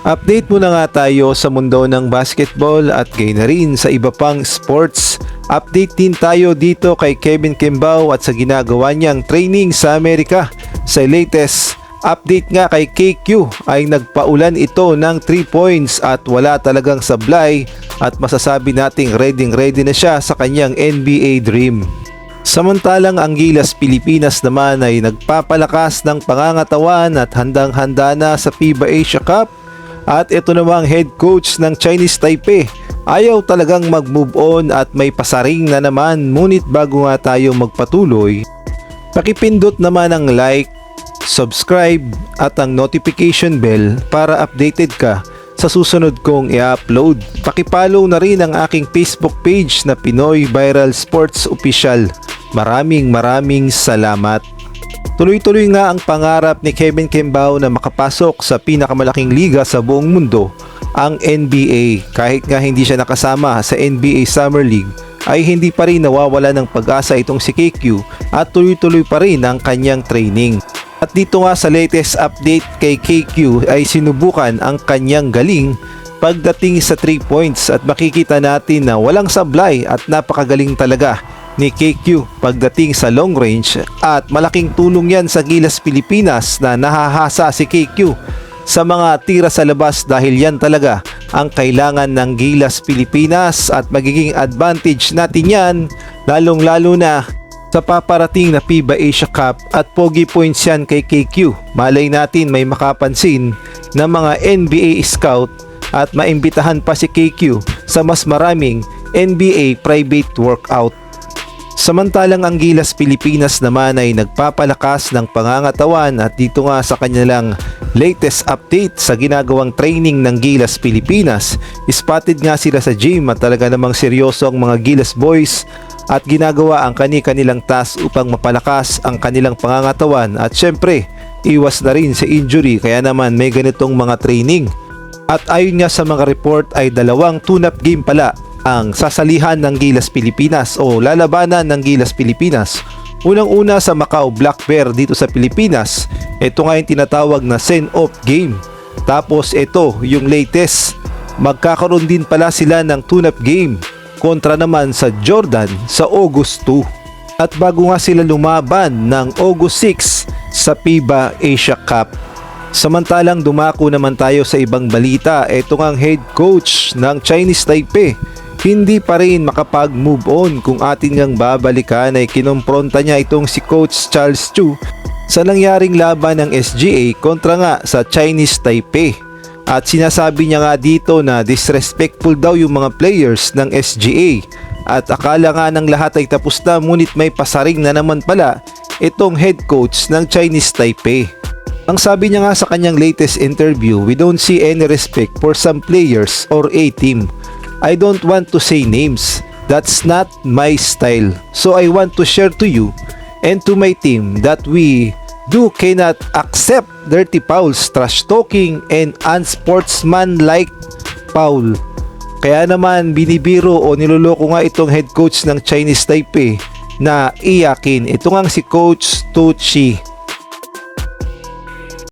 Update muna nga tayo sa mundo ng basketball at gayon na rin sa iba pang sports. Update din tayo dito kay Kevin Kembao at sa ginagawa niyang training sa Amerika. Sa latest update nga kay KQ ay nagpaulan ito ng 3 points at wala talagang sablay at masasabi nating ready na siya sa kanyang NBA dream. Samantalang ang Gilas Pilipinas naman ay nagpapalakas ng pangangatawan at handang-handa na sa FIBA Asia Cup. At ito namang head coach ng Chinese Taipei ayaw talagang mag-move on at may pasaring na naman. Ngunit bago nga tayo magpatuloy, pakipindot naman ang like, subscribe at ang notification bell para updated ka sa susunod kong i-upload. Pakipollow na rin ang aking Facebook page na Pinoy Viral Sports Official. Maraming salamat. Tuloy-tuloy nga ang pangarap ni Kevin Kembao na makapasok sa pinakamalaking liga sa buong mundo, ang NBA. Kahit nga hindi siya nakasama sa NBA Summer League, ay hindi pa rin nawawala ng pag-asa itong si KQ at tuloy-tuloy pa rin ang kanyang training. At dito nga sa latest update kay KQ ay sinubukan ang kanyang galing pagdating sa 3 points at makikita natin na walang sablay at napakagaling talaga ni KQ pagdating sa long range at malaking tulong yan sa Gilas Pilipinas na nahahasa si KQ sa mga tira sa labas dahil yan talaga ang kailangan ng Gilas Pilipinas at magiging advantage natin yan lalong-lalo na sa paparating na FIBA Asia Cup at pogi points yan kay KQ. Malay natin may makapansin na mga NBA scout at maimbitahan pa si KQ sa mas maraming NBA private workout. Samantalang ang Gilas Pilipinas naman ay nagpapalakas ng pangangatawan at dito nga sa kanilang latest update sa ginagawang training ng Gilas Pilipinas, spotted nga sila sa gym at talaga namang seryoso ang mga Gilas boys at ginagawa ang kani-kanilang task upang mapalakas ang kanilang pangangatawan at syempre iwas na rin sa injury kaya naman may ganitong mga training. At ayon nga sa mga report ay 2 tune-up game pala ang sasalihan ng Gilas Pilipinas o lalabanan ng Gilas Pilipinas. Unang-una sa Macau Black Bear dito sa Pilipinas. Ito nga yung tinatawag na send-off game. Tapos ito yung latest. Magkakaroon din pala sila ng tune-up game kontra naman sa Jordan sa August 2. At bago nga sila lumaban ng August 6 sa FIBA Asia Cup. Samantalang dumako naman tayo sa ibang balita. Ito nga ang head coach ng Chinese Taipei hindi pa rin makapag-move on. Kung atin ngang babalikan ay kinompronta niya itong si Coach Charles Chu sa nangyaring laban ng SGA kontra nga sa Chinese Taipei. At sinasabi niya nga dito na disrespectful daw yung mga players ng SGA at akala nga ng lahat ay tapos na ngunit may pasaring na naman pala itong head coach ng Chinese Taipei. Ang sabi niya nga sa kanyang latest interview, we don't see any respect for some players or a team. I don't want to say names. That's not my style. So I want to share to you and to my team that we cannot accept dirty fouls, trash talking, and unsportsmanlike foul. Kaya naman binibiro o niloloko nga itong head coach ng Chinese Taipei na iyakin. Ito nga si Coach Tu Chi.